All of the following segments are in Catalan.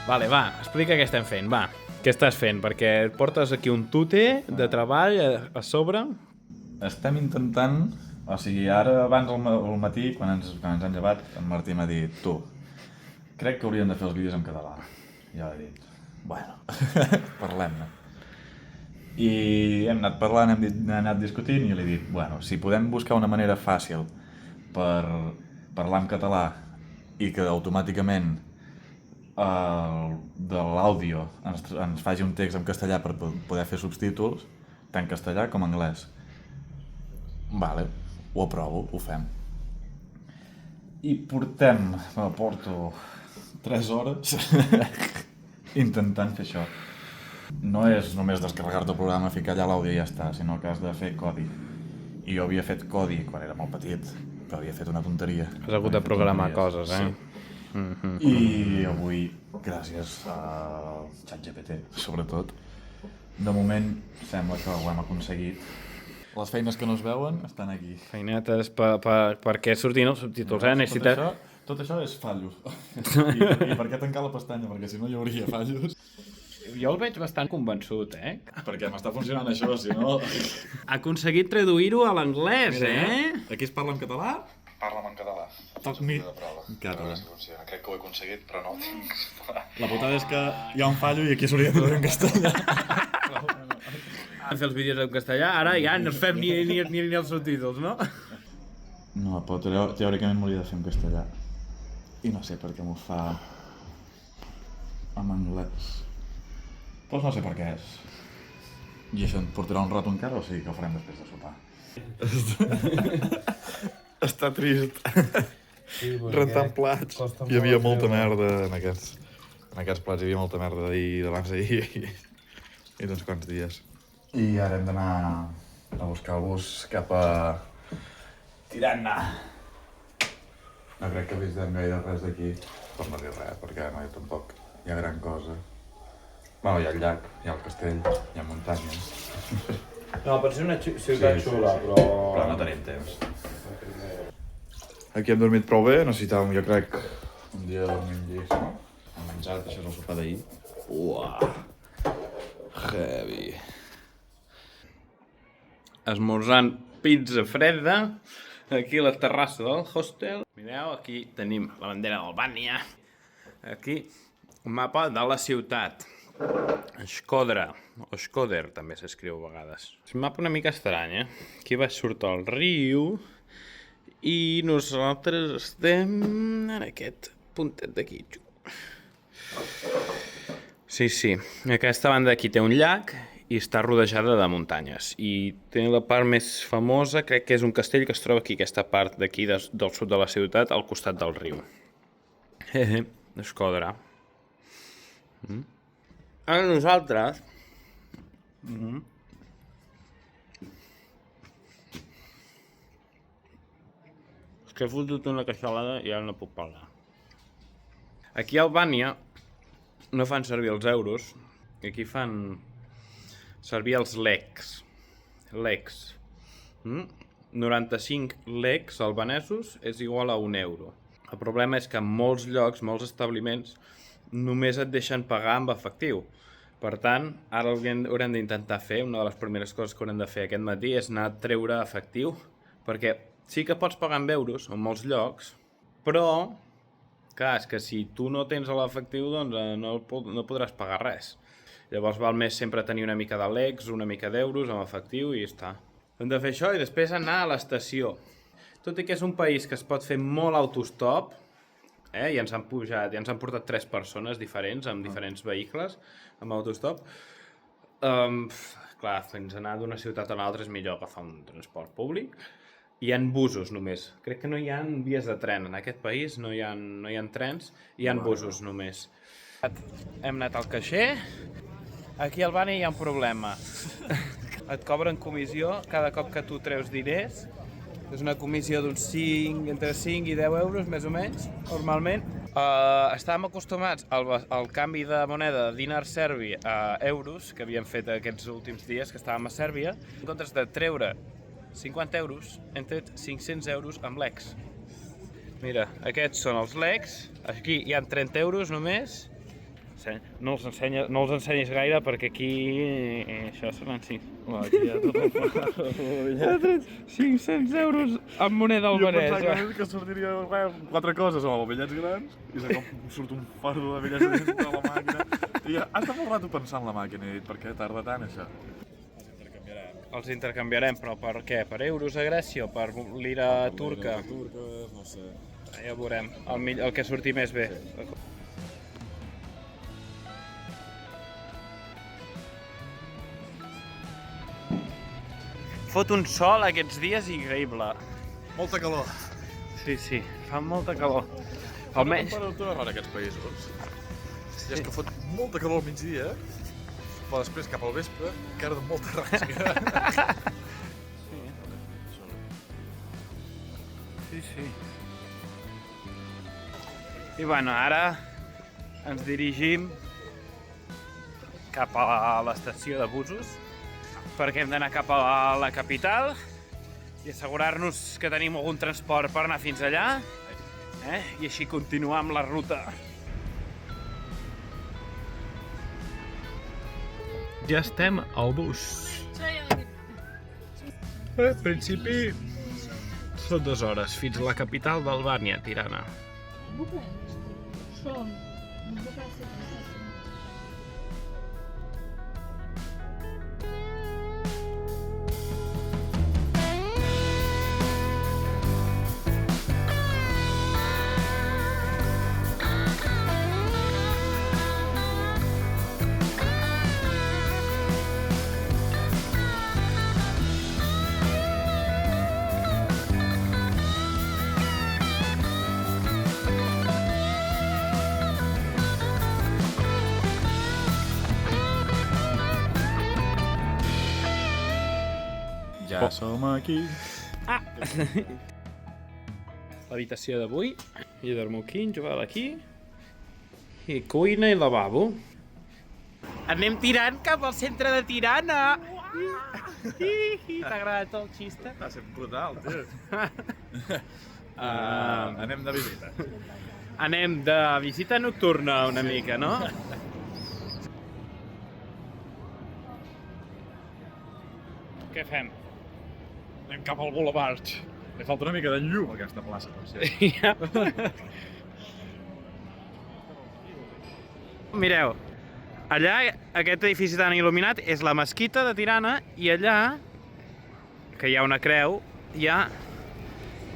Vale, va, explica què estem fent, va. Què estàs fent? Perquè et portes aquí un tute de treball a sobre. Estem intentant... O sigui, ara abans al matí, quan ens han llevat, en Martí m'ha dit: tu, crec que hauríem de fer els vídeos en català. I jo he dit, bueno, parlem-ne. I hem anat parlant, hem anat discutint i jo li he dit, bueno, si podem buscar una manera fàcil per parlar en català i que automàticament de l'àudio ens faci un text en castellà per poder fer subtítols, tant en castellà com en anglès. Vale, ho aprovo, ho fem. I porto 3 hores intentant fer això. No és només descarregar-te el programa, ficar allà l'àudio i ja està, sinó que has de fer codi. I jo havia fet codi quan era molt petit, però havia fet una tonteria. Has hagut de programar coses, eh? Sí. I avui, gràcies a ChatGPT, sobretot, de moment sembla que ho hem aconseguit. Les feines que no es veuen estan aquí. Feinetes perquè surtin els subtítols, eh? Tot això és fallos. I per què tancar la pestanya? Perquè si no hi hauria fallos. Jo el veig bastant convençut, eh? Perquè m'està funcionant això, si no... Ha aconseguit traduir-ho a l'anglès, eh? Aquí es parla en català? Parla'm en català. Toc-me De prova. en català. Crec que ho he aconseguit, però no ho tinc. La putada és que hi ha un fallo i aquí s'hauria de traduir en castellà. A fer els vídeos en castellà, ara ja no fem ni els subtítols, no? No, però teòricament m'hauria de fer en castellà. I no sé per què m'ho fa en anglès. Doncs no sé per què és. I això et portarà un rato encara o sigui que ho farem després de sopar? Està trist. Sí, rentant plats. Hi havia molta merda en aquests plats, hi havia molta merda d'ahir, d'abans d'ahir i d'uns quants dies. I ara hem d'anar a buscar el bus cap a Tirana. No crec que visitem gaire res d'aquí, per no dir res, perquè no tampoc hi ha gran cosa. Bueno, hi ha el llac, hi ha el castell, hi ha muntanyes. No, pot ser una ciutat xula, però... Però no tenim temps. Aquí hem dormit prou bé, necessitàvem, jo crec, un dia de dormir en llis, no? Hem menjat, això és el sopar d'ahir. Uah, heavy. Esmorzant pizza freda, aquí a la terrassa del hostel. Mireu, aquí tenim la bandera d'Albània. Aquí, un mapa de la ciutat. Shkodra, o Shkoder també s'escriu a vegades. És un mapa una mica estrany, eh? Aquí va sortir el riu i nosaltres estem en aquest puntet d'aquí. Sí, aquesta banda d'aquí té un llac i està rodejada de muntanyes. I té la part més famosa, crec que és un castell que es troba aquí, aquesta part d'aquí del sud de la ciutat, al costat del riu. Shkodra. Ara nosaltres... És que he fotut una queixalada i ara no puc parlar. Aquí a Albània no fan servir els euros, aquí fan servir els lecs. 95 lecs albanesos és igual a 1 euro. El problema és que en molts llocs, molts establiments, només et deixen pagar amb efectiu. Per tant, ara el que haurem d'intentar fer, una de les primeres coses que haurem de fer aquest matí és anar a treure efectiu, perquè sí que pots pagar amb euros en molts llocs, però, clar, és que si tu no tens l'efectiu, doncs no podràs pagar res. Llavors val més sempre tenir una mica de lecs, una mica d'euros amb efectiu i ja està. Hem de fer això i després anar a l'estació. Tot i que és un país que es pot fer molt autostop, i ens han portat 3 persones diferents, amb diferents vehicles, amb autostop. Clar, fins anar d'una ciutat a una altra és millor agafar un transport públic. Hi ha busos només. Crec que no hi ha vies de tren. En aquest país no hi ha trens, hi ha busos només. Hem anat al caixer. Aquí a Albània hi ha un problema. Et cobren comissió cada cop que tu treus diners. És una comissió d'uns entre 5 i 10 euros, més o menys, normalment. Estàvem acostumats al canvi de moneda de dinar serbi a euros, que havíem fet aquests últims dies que estàvem a Sèrbia. En comptes de treure 50 euros, hem tret 500 euros amb lecs. Mira, aquests són els lecs. Aquí hi ha 30 euros només. No els ensenyis gaire perquè aquí això seran 500 euros amb moneda albanesa. Jo pensava que sortiria 4 coses, o bitllets grans, i de cop surt un fardo de bitllets grans de la màquina. I has de molt rato pensar en la màquina, i per què tarda tant això? Els intercanviarem, però per què? Per euros a Grècia o per lira turca? No sé. Ja ho veurem, el que surti més bé. Fot un sol aquests dies increïble. Molta calor. Sí, fa molta calor. Almenys... Fa una temperatura rara aquests països. I és que fot molta calor al migdia, però després cap al vespre encara de molta ràsquia. Sí. I bueno, ara ens dirigim cap a l'estació de busos perquè hem d'anar cap a la capital i assegurar-nos que tenim algun transport per anar fins allà i així continuar amb la ruta. Ja estem al bus. En principi són 2 hores fins a la capital d'Albània, Tirana. Ja som aquí. L'habitació d'avui, i dormo aquí, en Joel aquí, i cuina i lavabo. Anem tirant cap al centre de Tirana! T'ha agradat el xiste? Està sent brutal, tio. Anem de visita. Anem de visita nocturna una mica, no? Què fem? Anem cap al Boulevard. Li falta una mica de llum a aquesta plaça, per ser. Mireu, allà, aquest edifici tan il·luminat és la mesquita de Tirana i allà, que hi ha una creu, hi ha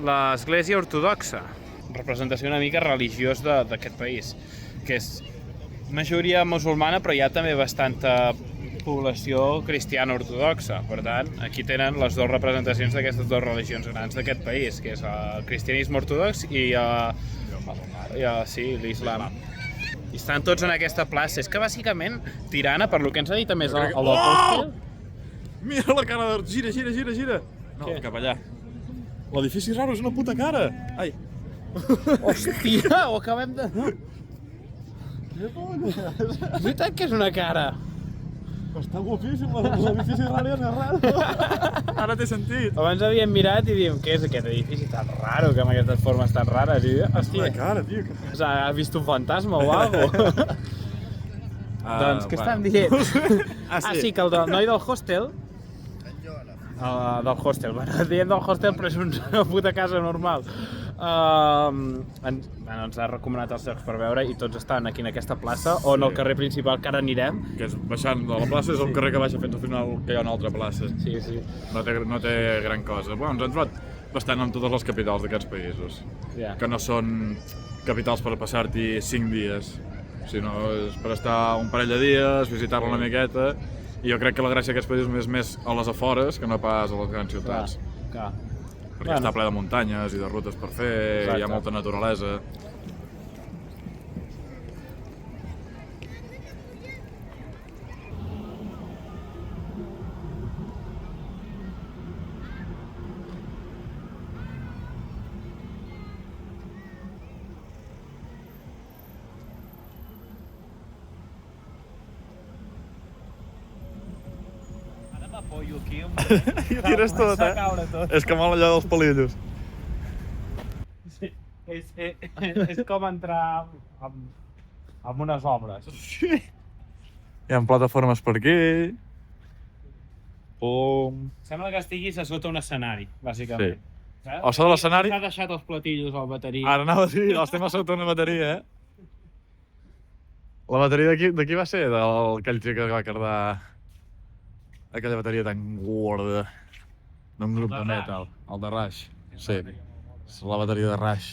l'església ortodoxa, representació una mica religiós d'aquest país, que és majoria musulmana però hi ha també bastanta població cristiana ortodoxa. Per tant, aquí tenen les 2 representacions d'aquestes 2 religions grans d'aquest país, que és el cristianisme ortodox i l'islam. I estan tots en aquesta plaça. És que bàsicament Tirana, per lo que ens ha dit a més el del hostel... Mira la cara de... Gira. No, Què? cap allà. L'edifici raro és una puta cara. Ai. Hòstia, ho acabem de... És veritat que és una cara. Està guapíssim, l'edifici raro és raro. Ara té sentit. Abans havíem mirat i diem, què és aquest edifici tan raro, que amb aquestes formes tan rares? I, hòstia, Una cara, tio. has vist un fantasma o alguna cosa? Doncs, què estan dient? Sí, que el noi del hostel... del hostel, bueno, diem del hostel però és una puta casa normal. Ens ha recomanat els llocs per veure i tots estan aquí en aquesta plaça o en el carrer principal que ara anirem. Que és baixant de la plaça, és un carrer que baixa fins al final que hi ha una altra plaça. Sí. No té gran cosa. Bueno, ens hem trobat bastant amb totes les capitals d'aquests països. Ja. Que no són capitals per passar-t'hi 5 dies, sinó és per estar un parell de dies, visitar-la una miqueta. I jo crec que la gràcia d'aquests països és més a les afores que no pas a les grans ciutats. Clar. Perquè està ple de muntanyes i de rutes per fer, Exacte. hi ha molta naturalesa. M'apoyo aquí, I tires tot, És com allò dels palillos. És com entrar Amb unes obres. Hi ha plataformes per aquí. Pum. Sembla que estiguis a sota un escenari, bàsicament. Sí. Saps? A sota l'escenari... S'ha deixat els platillos al bateria. Ara anava a dir, estem a sota una bateria, La bateria d'aquí va ser? D'aquell tio que va cardar... Aquella bateria tan gorda. D'un grup de metal. El de Rush. Sí. És la bateria de Rush.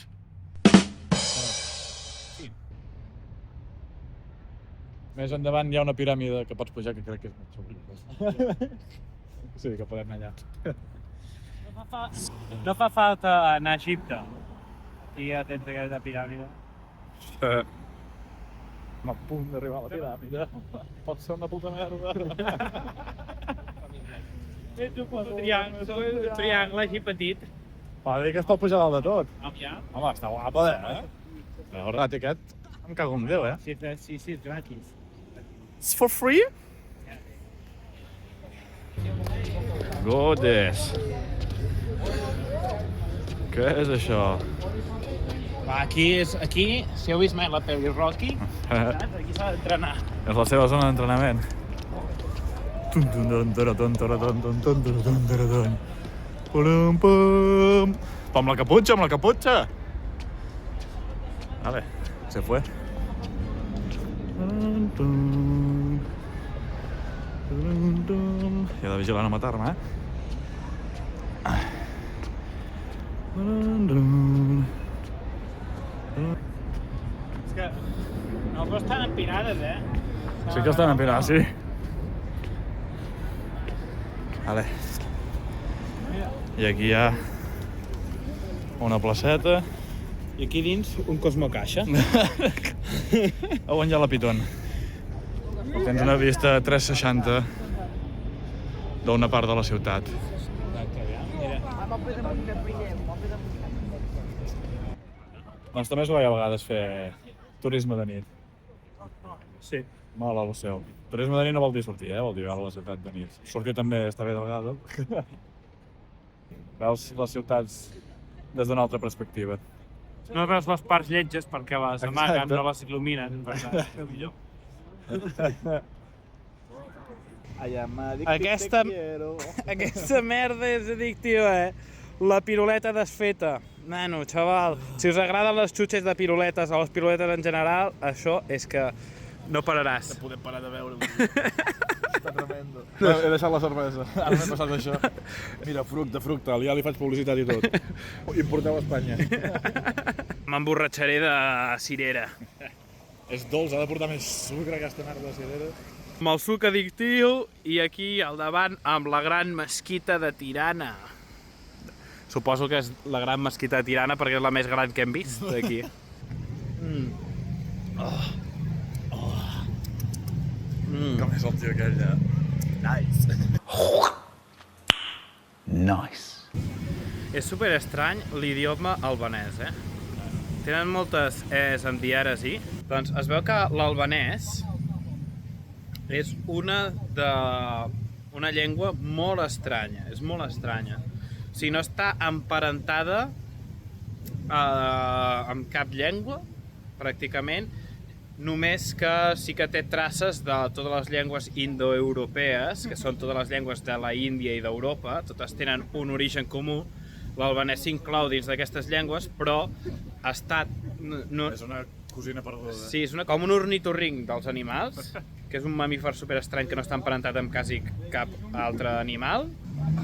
Més endavant hi ha una piràmide que pots pujar que crec que és molt xulo. Sí, que podem anar allà. No fa falta anar a Egipte. I ja tens aquesta piràmide. A punt d'arribar a la piràmide. Pot ser una puta merda. Ets un triangle així petit. Va dir que es pot pujar dalt de tot. Ja. Home, està guapa, El rat aquest, em cago en Déu, Sí, és gratis. It's for free? Godes. Què és això? Va, aquí, si heu vist mai la pel·li Rocky, saps? Aquí s'ha d'entrenar. És la seva zona d'entrenament. Amb la caputxa! Vale, se fue. He de vigilar no matar-me, És que no estan empinades, Sí que estan empinades, sí. Vale. I aquí hi ha una placeta. I aquí dins un Cosmocaixa. On hi ha la Piton. Tens una vista 360 d'una part de la ciutat. Doncs també es veia a vegades fer turisme de nit. Sí. Mal al seu. Turisme de nit no vol dir sortir, vol dir veure la ciutat de nit. Sortir també està bé de vegades. Veus les ciutats des d'una altra perspectiva. No veus les parts lletges perquè les amaguen, Exacte. no les il·luminen. Per tant, és millor. Aquesta merda és addictiva, La piruleta desfeta. Nano, xaval, si us agraden les xutxes de piruletes o les piruletes en general, això és que no pararàs. Podem parar de veure. Està tremendo. No, he deixat la cervesa. Ara m'he passat això. Mira, Fructal, ja li faig publicitat i tot. Importeu a Espanya. M'emborratxaré de cirera. És dolç, ha de portar més sucre aquesta merda de cirera. Amb el suc addictiu i aquí al davant amb la gran mesquita de Tirana. Suposo que és la gran mesquita de Tirana perquè és la més gran que hem vist d'aquí. Com és el tio aquell, Nice. És super estrany l'idioma albanès, Tenen moltes es amb dieres i. Doncs es veu que l'albanès és una llengua molt estranya, és molt estranya. O sigui, no està emparentada amb cap llengua, pràcticament, només que sí que té traces de totes les llengües indoeuropees, que són totes les llengües de la Índia i d'Europa, totes tenen un origen comú. L'albanès s'inclou dins d'aquestes llengües, però ha estat... És una cosina perduda. Sí, és com un ornitorrinc dels animals, que és un mamífer superestrany que no està emparentat amb quasi cap altre animal.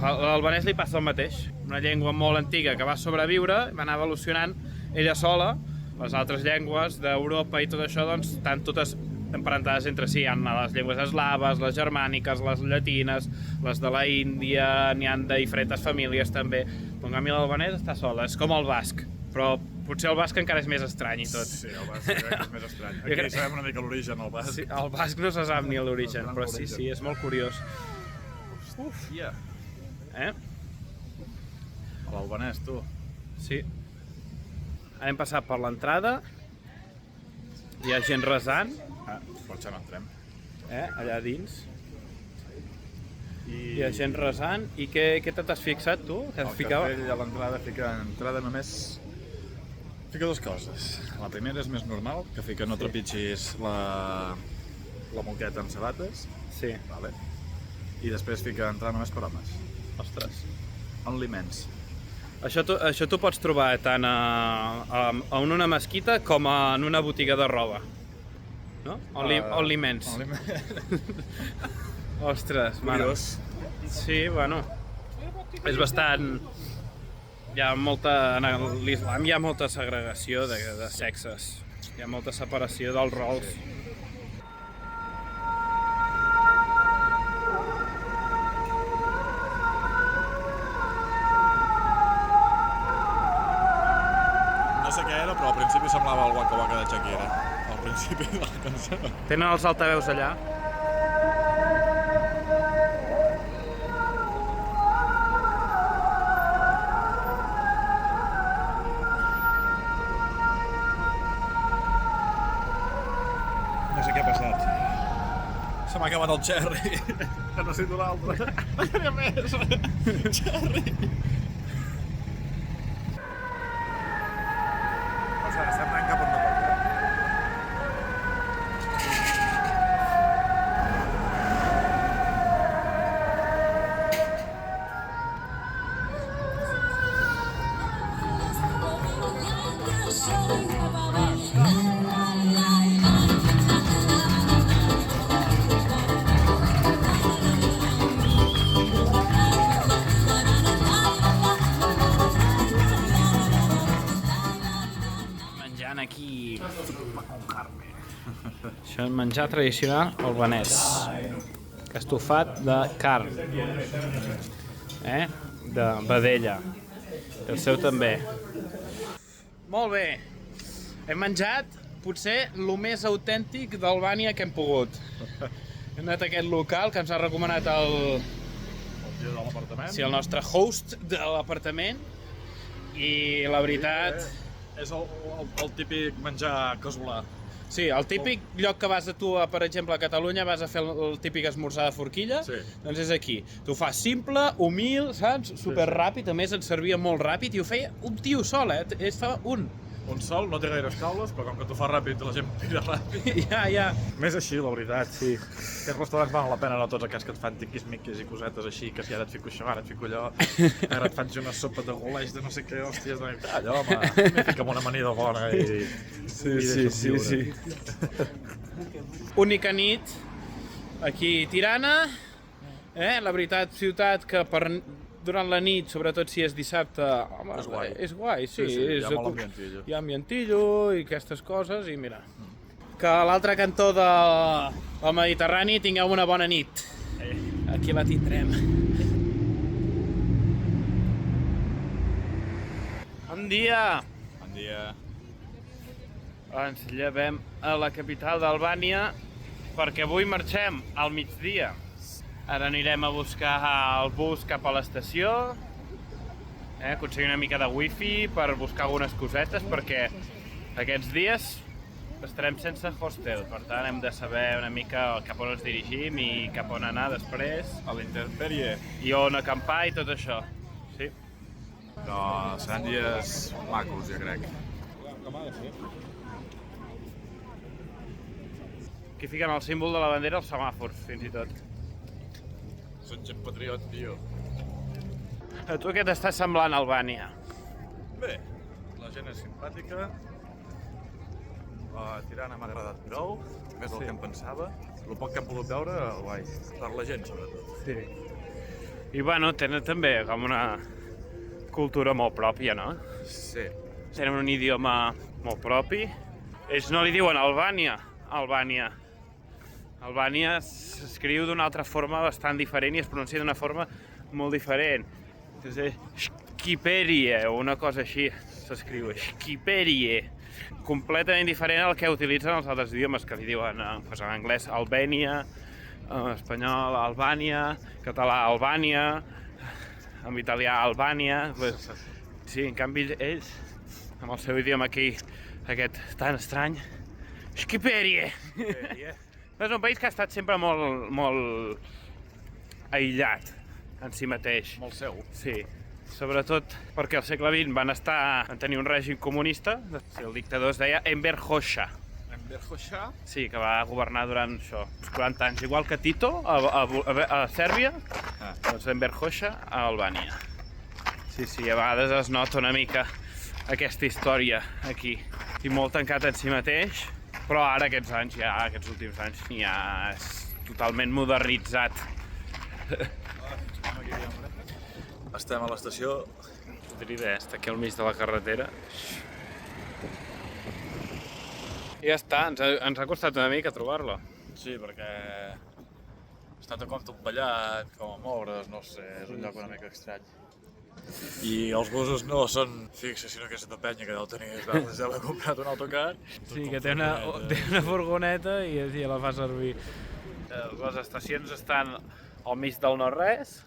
A l'albanès li passa el mateix. Una llengua molt antiga que va sobreviure, va anar evolucionant ella sola. Les altres llengües d'Europa i tot això, doncs, estan totes emparentades entre si. Hi ha les llengües eslaves, les germàniques, les llatines, les de la Índia, n'hi ha de diferents famílies també. En canvi l'albanès està sola, és com el basc, però potser el basc encara és més estrany i tot. Sí, el basc és més estrany. Aquí sabem una mica l'origen, el basc. Sí, el basc no se sap ni l'origen, però sí, és molt curiós. Hòstia. Eh? A l'albanès, tu. Sí. Hem passat per l'entrada, hi ha gent resant, Per això no entrem. allà dins. Hi ha gent resant, i què t'has fixat tu? Que El et ficava? cartell a l'entrada fica entrada només Fica dues coses. La primera és més normal, que fica no trepitgis la moqueta amb sabates, Sí. vale? I després fica entrar només per homes. Ostres. Only men's. Això t'ho pots trobar tant en una mesquita com en una botiga de roba. No? Only men's. Only men's. Ostres, mare. Curiós. Sí, bueno. És bastant... en l'islam hi ha molta segregació de sexes. Hi ha molta separació dels rols. No sé què era, però al principi semblava el Waka Waka de Shakira. Al principi de la cançó. Tenen els altaveus allà? No sé què ha passat. Se m'ha acabat el cherry. Que necessito l'altre. No hi ha més. Cherry. O sigui, estem anant cap on no toca. Menjant aquí... Això és menjar tradicional albanès. Estofat de carn. De vedella. I el seu també. Molt bé. Hem menjat potser el més autèntic d'Albània que hem pogut. Hem anat a aquest local que ens ha recomanat el nostre host de l'apartament. I la veritat... És el típic menjar casolà. Sí, el típic lloc que vas a tu, per exemple, a Catalunya, vas a fer el típic esmorzar de forquilla, Sí. doncs és aquí. T'ho fas simple, humil, saps? Superràpid, a més et servia molt ràpid i ho feia un tio sol, es fa un. Un sol, no té gaires taules, però com que t'ho fa ràpid, la gent tira ràpid. Ja. Més així, la veritat, sí. Aquests restaurants valen la pena, no tots aquests que et fan tiquis-miquis i cosetes així, que si ara et fico això, ara et fico allò, ara et faig una sopa de goleix de no sé què, hòsties, allò, home, m'hi fica amb una amanida bona i... Sí. Única nit aquí a Tirana, la veritat, ciutat que durant la nit, sobretot si és dissabte, home, és guai, sí. Hi ha molt ambientillo. Hi ha ambientillo i aquestes coses, i mira, que a l'altre cantó del Mediterrani tingueu una bona nit. Aquí la tindrem. Bon dia! Bon dia. Ens llevem a la capital d'Albània perquè avui marxem al migdia. Ara anirem a buscar el bus cap a l'estació, aconseguir una mica de wifi per buscar algunes cosetes perquè aquests dies estarem sense hostel, per tant hem de saber una mica cap on ens dirigim i cap on anar després. A l'intempèrie. I on acampar i tot això. Sí. Però seran dies macos, ja crec. Aquí fiquen el símbol de la bandera als semàfors, fins i tot. Són gent patriot, tio. A tu què t'està semblant Albània? Bé, la gent és simpàtica. A Tirana m'ha agradat prou, més del que em pensava. El poc que hem pogut veure, guai. Per la gent, sobretot. Sí. I bueno, tenen també com una cultura molt pròpia, no? Sí. Tenen un idioma molt propi. Ells no li diuen Albània, Albània. Albània s'escriu d'una altra forma bastant diferent i es pronuncia d'una forma molt diferent. Shqiperie, o una cosa així s'escriu, Shqiperie. Completament diferent al que utilitzen els altres idiomes, que li diuen en anglès Albània, en espanyol Albània, català Albània, en italià Albània. Sí, en canvi ells, amb el seu idioma aquí, aquest tan estrany, Shqiperie. És un país que ha estat sempre molt aïllat en si mateix. Molt seu. Sí. sobretot perquè al segle XX van tenir un règim comunista, el dictador es deia Enver Hoxha. Enver Hoxha? Sí, que va governar durant això, 40 anys, igual que Tito a Sèrbia, doncs Enver Hoxha a Albània. Sí, a vegades es nota una mica aquesta història aquí. I molt tancat en si mateix, però ara aquests últims anys, ja és totalment modernitzat. Estem a l'estació. Podria estar aquí al mig de la carretera. I ja està, ens ha costat una mica trobar-la. Sí, perquè està tot com tot ballat, com a moure's, no sé, és un lloc una mica estrany. I els busos no són fixes, sinó que és de penya, que deu tenir, des d'haver comprat un autocar. Sí, que té una furgoneta i la fa servir. Les estacions estan al mig del no-res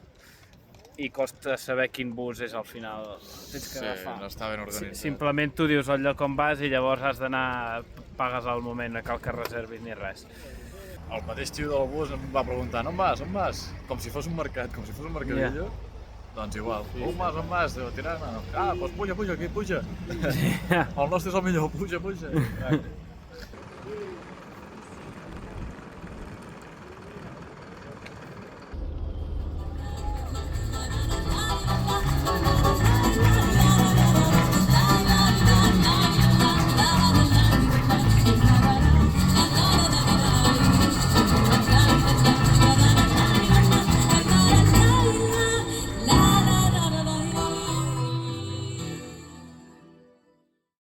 i costa saber quin bus és al final. Tens que agafar. No està ben organitzat. Simplement tu dius el lloc on vas i llavors has d'anar, pagues al moment, no cal que reservis ni res. El mateix tio del bus em va preguntar, on vas? Com si fos un mercat, com si fos un mercadillo. Yeah. Doncs igual, on vas? Deu tirar-me. Doncs puja, aquí, puja. El nostre és el millor, puja.